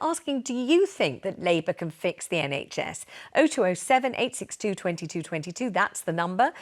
asking, do you think that Labour can fix the NHS? 0207 862 2222, that's the number.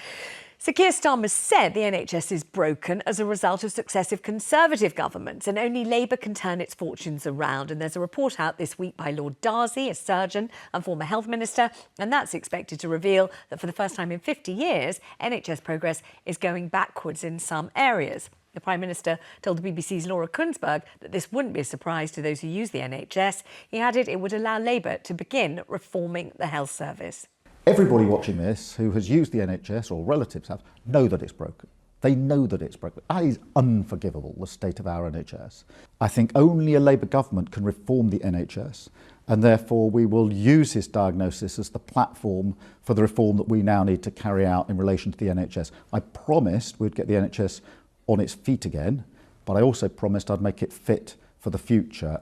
So Keir Starmer said the NHS is broken as a result of successive Conservative governments and only Labour can turn its fortunes around. And there's a report out this week by Lord Darzi, a surgeon and former health minister, and that's expected to reveal that for the first time in 50 years, NHS progress is going backwards in some areas. The Prime Minister told the BBC's Laura Kunsberg that this wouldn't be a surprise to those who use the NHS. He added it would allow Labour to begin reforming the health service. Everybody watching this who has used the NHS or relatives have know that it's broken. They know that it's broken. That is unforgivable, the state of our NHS. I think only a Labour government can reform the NHS, and therefore we will use his diagnosis as the platform for the reform that we now need to carry out in relation to the NHS. I promised we'd get the NHS on its feet again, but I also promised I'd make it fit for the future.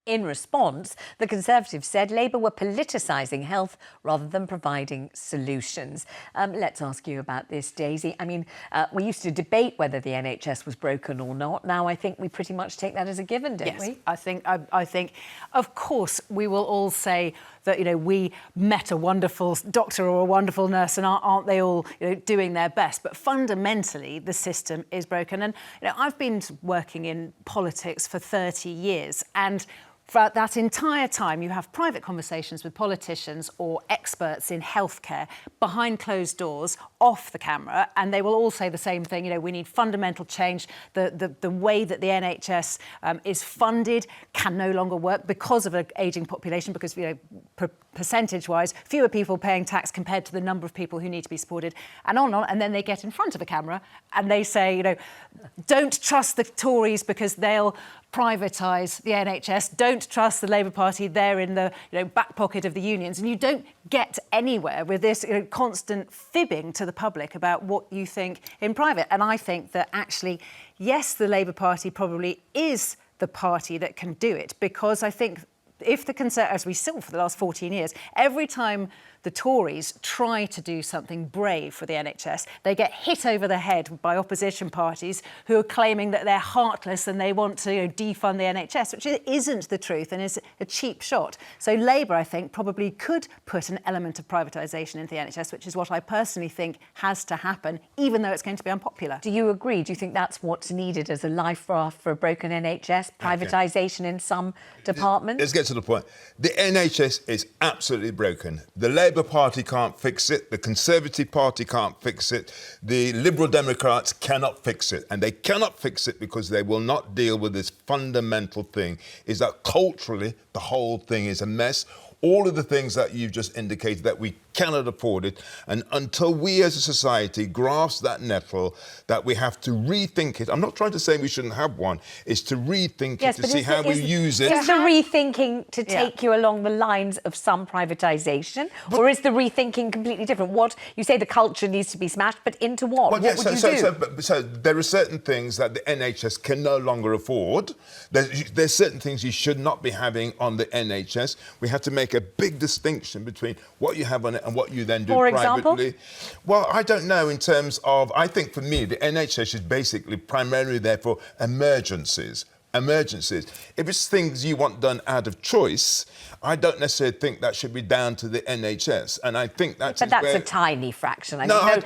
In response, the Conservatives said Labour were politicising health rather than providing solutions. Let's ask you about this, Daisy. I mean, we used to debate whether the NHS was broken or not. Now I think we pretty much take that as a given, don't we? I think, of course, we will all say that, you know, we met a wonderful doctor or a wonderful nurse and aren't they all, you know, doing their best? But fundamentally, the system is broken. And, you know, I've been working in politics for 30 years and for that entire time, you have private conversations with politicians or experts in healthcare behind closed doors, off the camera, and they will all say the same thing. You know, we need fundamental change. The way that the NHS is funded can no longer work because of an ageing population, because, you know, percentage-wise, fewer people paying tax compared to the number of people who need to be supported, and on and on. And then they get in front of a camera and they say, you know, don't trust the Tories because they'll privatise the NHS. Don't trust the Labour Party. They're in the, you know, back pocket of the unions. And you don't get anywhere with this, you know, constant fibbing to the public about what you think in private. And I think that actually, yes, the Labour Party probably is the party that can do it, because I think if the Conservatives, as we saw for the last 14 years, every time the Tories try to do something brave for the NHS, they get hit over the head by opposition parties who are claiming that they're heartless and they want to, you know, defund the NHS, which isn't the truth and is a cheap shot. So Labour, I think, probably could put an element of privatisation into the NHS, which is what I personally think has to happen, even though it's going to be unpopular. Do you agree? Do you think that's what's needed as a life raft for a broken NHS? Privatisation in some departments? Let's get to the point. The NHS is absolutely broken. The Labour Party can't fix it. The Conservative Party can't fix it. The Liberal Democrats cannot fix it. And they cannot fix it because they will not deal with this fundamental thing, is that culturally the whole thing is a mess. All of the things that you've just indicated, that we cannot afford it. And until we as a society grasp that nettle, that we have to rethink it. I'm not trying to say we shouldn't have one. It's to rethink it, to see how we use it. Is the rethinking to take you along the lines of some privatisation? Or is the rethinking completely different? What, you say the culture needs to be smashed, but into what? Well, what would you do? So there are certain things that the NHS can no longer afford. There's certain things you should not be having on the NHS. We have to make a big distinction between what you have on it and what you then do privately. Well, I don't know in terms of, I think for me, the NHS is basically primarily there for emergencies. If it's things you want done out of choice, I don't necessarily think that should be down to the NHS. And I think that's... But that's a tiny fraction.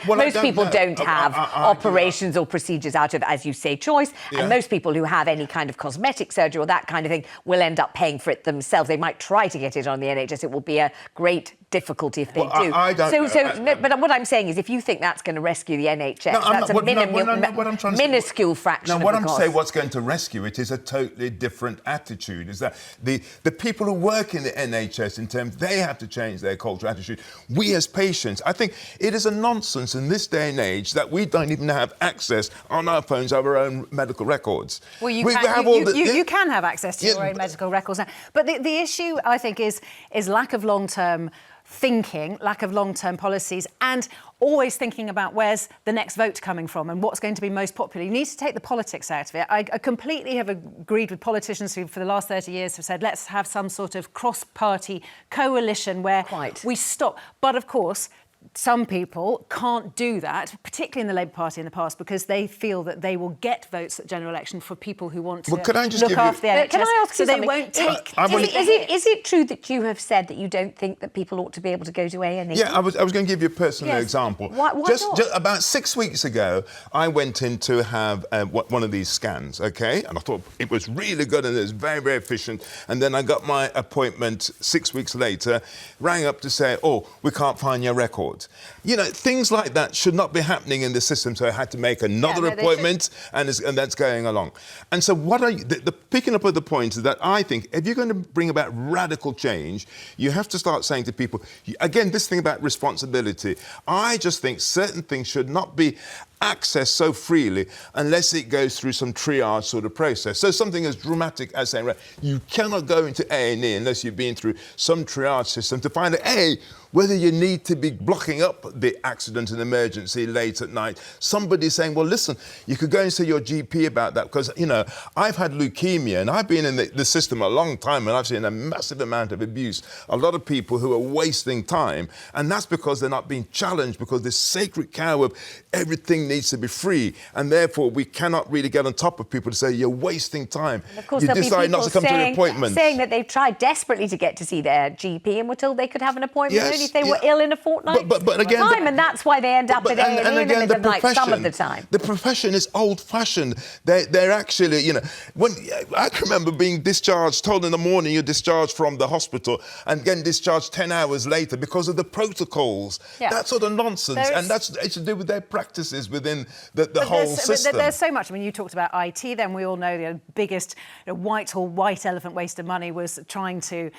Most people don't have operations or procedures out of, as you say, choice. Yeah. And most people who have any kind of cosmetic surgery or that kind of thing will end up paying for it themselves. They might try to get it on the NHS. It will be a great difficulty if they do. I don't but what I'm saying is, if you think that's going to rescue the NHS, that's a minuscule fraction of the cost. Saying what's going to rescue it is a totally different attitude. Is that the people who work in the NHS, in terms, they have to change their cultural attitude. We as patients, I think it is a nonsense in this day and age that we don't even have access on our phones of our own medical records. Well, you can have access to your own medical records now. But the issue, I think, is lack of long-term thinking, lack of long-term policies, and always thinking about where's the next vote coming from and what's going to be most popular. You need to take the politics out of it. I completely have agreed with politicians who, for the last 30 years, have said, let's have some sort of cross-party coalition where we stop. But, of course, some people can't do that, particularly in the Labour Party in the past, because they feel that they will get votes at general election for people who want to could I just look give you- after the NHS. Can I ask so you they something? won't take. Is it true that you have said that you don't think that people ought to be able to go to A&E? Yeah, I was going to give you a personal Yes. example. Why just not? about 6 weeks ago, I went in to have one of these scans, okay? And I thought it was really good and it was very, very efficient. And then I got my appointment 6 weeks later, rang up to say, oh, we can't find your record. You know, things like that should not be happening in the system, so I had to make another appointment, and that's going along. And so what the picking up of the point is that I think if you're going to bring about radical change, you have to start saying to people, again, this thing about responsibility, I just think certain things should not be accessed so freely unless it goes through some triage sort of process. So something as dramatic as saying, right, you cannot go into A&E unless you've been through some triage system to find out, A, whether you need to be blocking up the accident and emergency late at night. Somebody saying, well, listen, you could go and see your GP about that because, you know, I've had leukemia and I've been in the system a long time and I've seen a massive amount of abuse. A lot of people who are wasting time, and that's because they're not being challenged, because this sacred cow of everything needs to be free, and therefore we cannot really get on top of people to say you're wasting time. And of course, you there'll be decide not people to come to an appointment. saying that they've tried desperately to get to see their GP and were told they could have an appointment only if they were ill in a fortnight but again, time, and that's why they end up at A&E in the middle of the night some of the time. The profession is old-fashioned. They're actually, you know, when I can remember being discharged, told in the morning you're discharged from the hospital and getting discharged 10 hours later because of the protocols. Yeah. That sort of nonsense, and it's to do with their practices within the whole system. But there's so much. I mean, you talked about IT. Then we all know the biggest Whitehall white elephant waste of money was trying to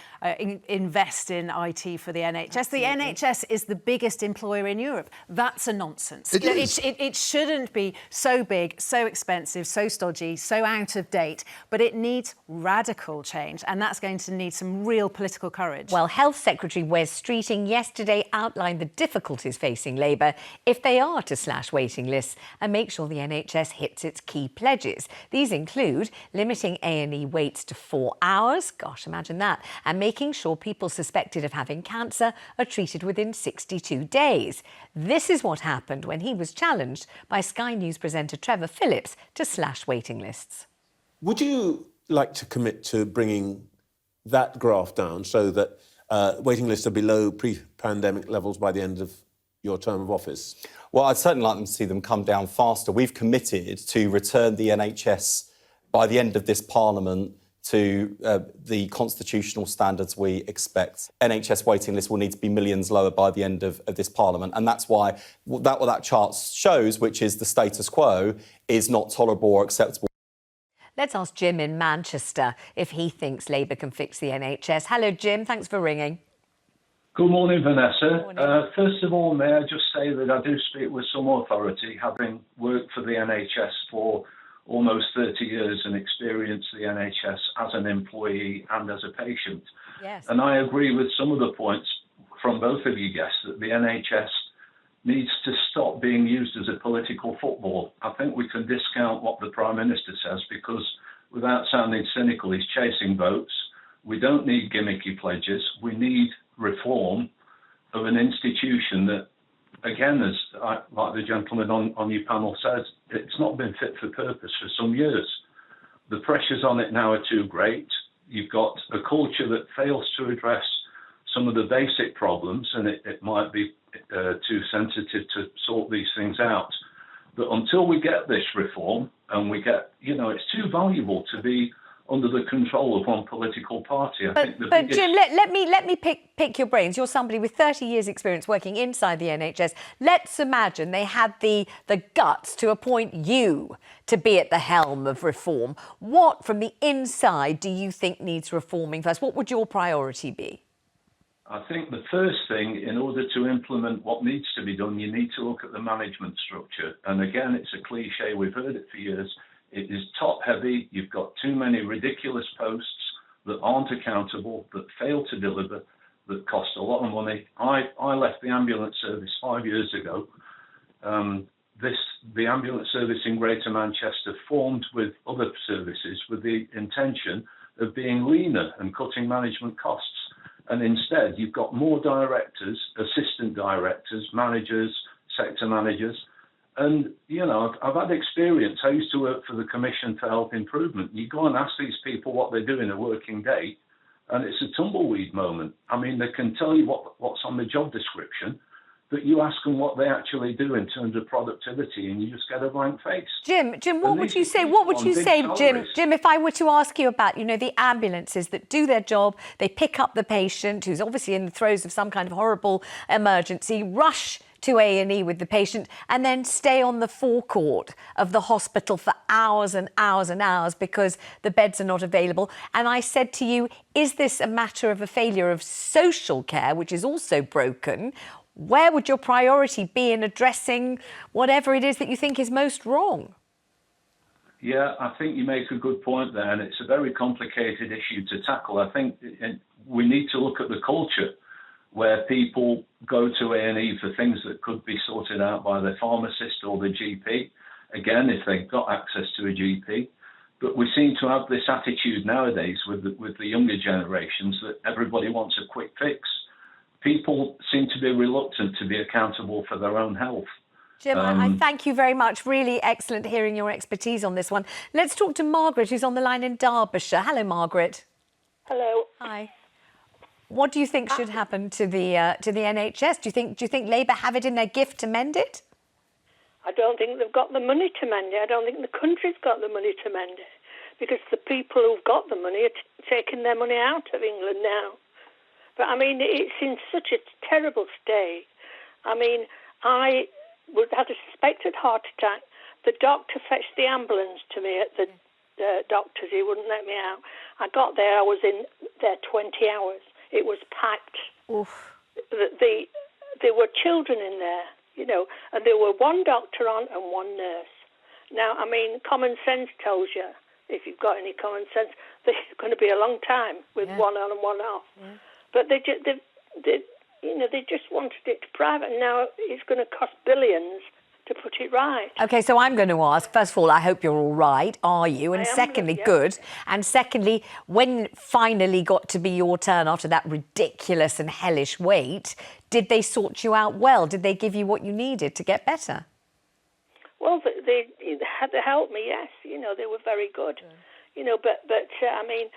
invest in IT for the NHS. Absolutely. The NHS is the biggest employer in Europe. That's a nonsense. It is. It shouldn't be so big, so expensive, so stodgy, so out of date. But it needs radical change, and that's going to need some real political courage. Well, Health Secretary Wes Streeting yesterday outlined the difficulties facing Labour if they are to slash waiting lists and make sure the NHS hits its key pledges. These include limiting A&E waits to 4 hours, gosh, imagine that, and making sure people suspected of having cancer are treated within 62 days. This is what happened when he was challenged by Sky News presenter Trevor Phillips to slash waiting lists. Would you like to commit to bringing that graph down so that waiting lists are below pre-pandemic levels by the end of your term of office? Well, I'd certainly like them to see them come down faster. We've committed to return the NHS by the end of this Parliament to the constitutional standards we expect. NHS waiting lists will need to be millions lower by the end of this Parliament, and that's why what that chart shows, which is the status quo, is not tolerable or acceptable. Let's ask Jim in Manchester if he thinks Labour can fix the NHS. Hello, Jim. Thanks for ringing. Good morning, Vanessa. Morning. First of all, may I just say that I do speak with some authority, having worked for the NHS for almost 30 years and experienced the NHS as an employee and as a patient. Yes. And I agree with some of the points from both of you guests that the NHS needs to stop being used as a political football. I think we can discount what the Prime Minister says because, without sounding cynical, he's chasing votes. We don't need gimmicky pledges. We need reform of an institution that, again, as like the gentleman on your panel says, it's not been fit for purpose for some years. The pressures on it now are too great. You've got a culture that fails to address some of the basic problems, and it might be too sensitive to sort these things out. But until we get this reform, and we get, it's too valuable to be under the control of one political party. But Jim, let me pick your brains. You're somebody with 30 years' experience working inside the NHS. Let's imagine they had the guts to appoint you to be at the helm of reform. What, from the inside, do you think needs reforming first? What would your priority be? I think the first thing, in order to implement what needs to be done, you need to look at the management structure. And again, it's a cliche, we've heard it for years. It is top heavy. You've got too many ridiculous posts that aren't accountable, that fail to deliver, that cost a lot of money. I left the ambulance service 5 years ago. The ambulance service in Greater Manchester formed with other services with the intention of being leaner and cutting management costs. And instead, you've got more directors, assistant directors, managers, sector managers. And, you know, I've had experience. I used to work for the Commission for Health Improvement. You go and ask these people what they do in a working day, and it's a tumbleweed moment. I mean, they can tell you what's on the job description, but you ask them what they actually do in terms of productivity, and you just get a blank face. Jim, what would you say? What would you say, Jim, if I were to ask you about, you know, the ambulances that do their job, they pick up the patient who's obviously in the throes of some kind of horrible emergency, rush to A&E with the patient, and then stay on the forecourt of the hospital for hours and hours and hours because the beds are not available. And I said to you, is this a matter of a failure of social care, which is also broken? Where would your priority be in addressing whatever it is that you think is most wrong? Yeah, I think you make a good point there, and it's a very complicated issue to tackle. I think we need to look at the culture where people go to A&E for things that could be sorted out by their pharmacist or the GP, again, if they've got access to a GP. But we seem to have this attitude nowadays with the younger generations that everybody wants a quick fix. People seem to be reluctant to be accountable for their own health. Jim, I thank you very much. Really excellent hearing your expertise on this one. Let's talk to Margaret, who's on the line in Derbyshire. Hello, Margaret. Hello. Hi. What do you think should happen to the NHS? Do you think Labour have it in their gift to mend it? I don't think they've got the money to mend it. I don't think the country's got the money to mend it, because the people who've got the money are taking their money out of England now. But I mean, it's in such a terrible state. I mean, I had a suspected heart attack. The doctor fetched the ambulance to me at the doctor's. He wouldn't let me out. I got there. I was in there 20 hours. It was packed. Oof. There were children in there, you know, and there were one doctor on and one nurse. Now, I mean, common sense tells you, if you've got any common sense, there's going to be a long time with one on and one off. Yeah. But they just wanted it private, and now it's going to cost billions to put it right. OK, so I'm going to ask, first of all, I hope you're all right. Are you? And secondly, good. And secondly, when it finally got to be your turn after that ridiculous and hellish wait, did they sort you out well? Did they give you what you needed to get better? Well, they had to help me, yes. You know, they were very good. You know, but I mean,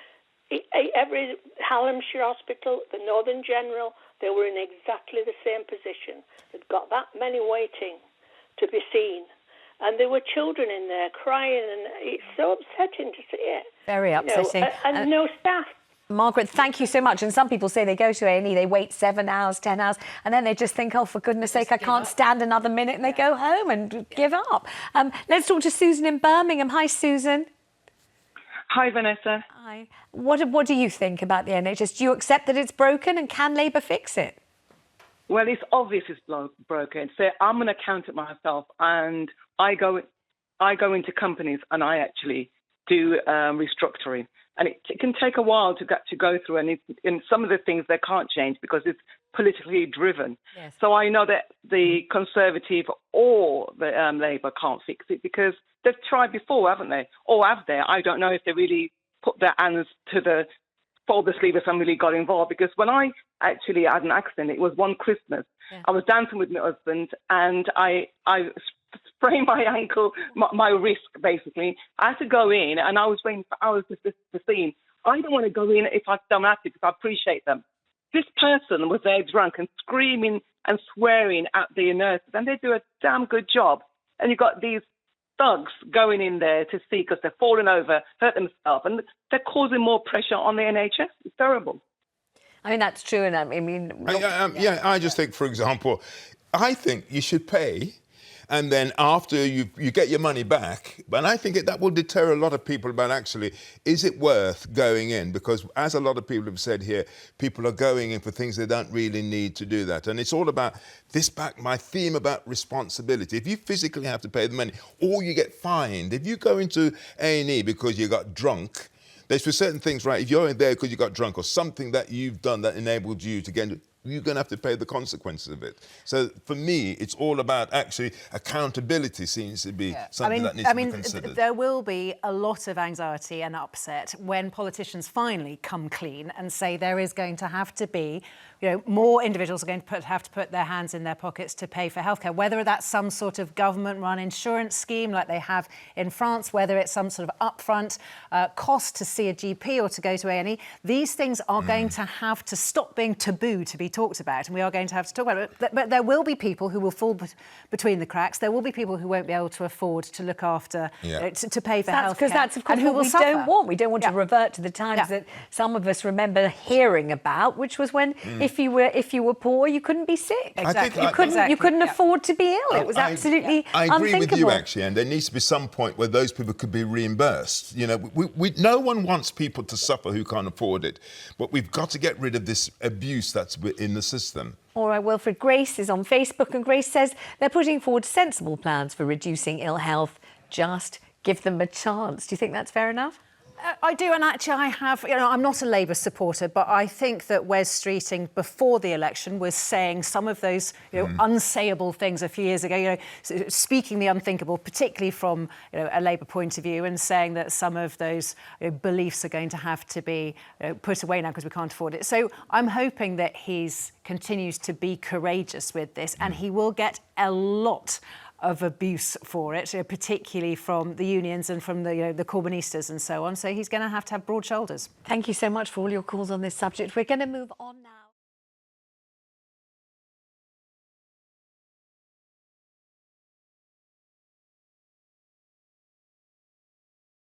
every Hallamshire Hospital, the Northern General, they were in exactly the same position. They'd got that many waiting to be seen. And there were children in there crying, and it's so upsetting to see it. Very upsetting. You know, and no staff. Margaret, thank you so much. And some people say they go to A&E, they wait 7 hours, 10 hours, and then they just think, oh, for goodness sake, I can't stand another minute, and they go home and give up. Let's talk to Susan in Birmingham. Hi, Susan. Hi, Vanessa. Hi. What do you think about the NHS? Do you accept that it's broken, and can Labour fix it? Well, it's obvious it's broken. So I'm an accountant myself, and I go into companies and I actually do restructuring. And it can take a while to go through, and some of the things they can't change because it's politically driven. Yes. So I know that the Conservative or the Labour can't fix it because they've tried before, haven't they? Or have they? I don't know if they really put their hands to the fold the sleeves and really got involved, because when I actually had an accident, it was one Christmas. Yeah. I was dancing with my husband and I sprained my ankle, my wrist, basically. I had to go in, and I was waiting for hours for the scene. I don't want to go in if I don't have to, because I appreciate them. This person was there drunk and screaming and swearing at the nurses, and they do a damn good job. And you've got these thugs going in there to see because they're falling over, hurt themselves, and they're causing more pressure on the NHS. It's terrible. I mean, that's true. And I mean... I just think, for example, I think you should pay, and then after you get your money back. But I think that will deter a lot of people about actually, is it worth going in? Because as a lot of people have said here, people are going in for things they don't really need to do that. And it's all about my theme about responsibility. If you physically have to pay the money, or you get fined, if you go into A&E because you got drunk, there's for certain things, right? If you're in there because you got drunk or something that you've done that enabled you to get into, you're going to have to pay the consequences of it. So for me, it's all about actually accountability seems to be something that needs to be considered. There will be a lot of anxiety and upset when politicians finally come clean and say there is going to have to be, more individuals are going to have to put their hands in their pockets to pay for healthcare, whether that's some sort of government-run insurance scheme like they have in France, whether it's some sort of upfront cost to see a GP or to go to A&E. These things are going to have to stop being taboo to be talked about, and we are going to have to talk about it. But there will be people who will fall between the cracks. There will be people who won't be able to afford to look after, to pay for healthcare. Because that's, of course, what we don't want. We don't want to revert to the times that some of us remember hearing about, which was when if you were poor, you couldn't be sick. Exactly. You couldn't afford to be ill. It was absolutely I agree unthinkable. with you, actually, and there needs to be some point where those people could be reimbursed. No one wants people to suffer who can't afford it, but we've got to get rid of this abuse that's in the system. All right, Wilfred. Grace is on Facebook, and Grace says they're putting forward sensible plans for reducing ill health. Just give them a chance. Do you think that's fair enough? I do, and actually I have, I'm not a Labour supporter, but I think that Wes Streeting, before the election, was saying some of those unsayable things a few years ago, speaking the unthinkable, particularly from a Labour point of view, and saying that some of those beliefs are going to have to be put away now because we can't afford it. So I'm hoping that he continues to be courageous with this, and he will get a lot of abuse for it, particularly from the unions and from the Corbynistas and so on. So he's going to have broad shoulders. Thank you so much for all your calls on this subject. We're going to move on now.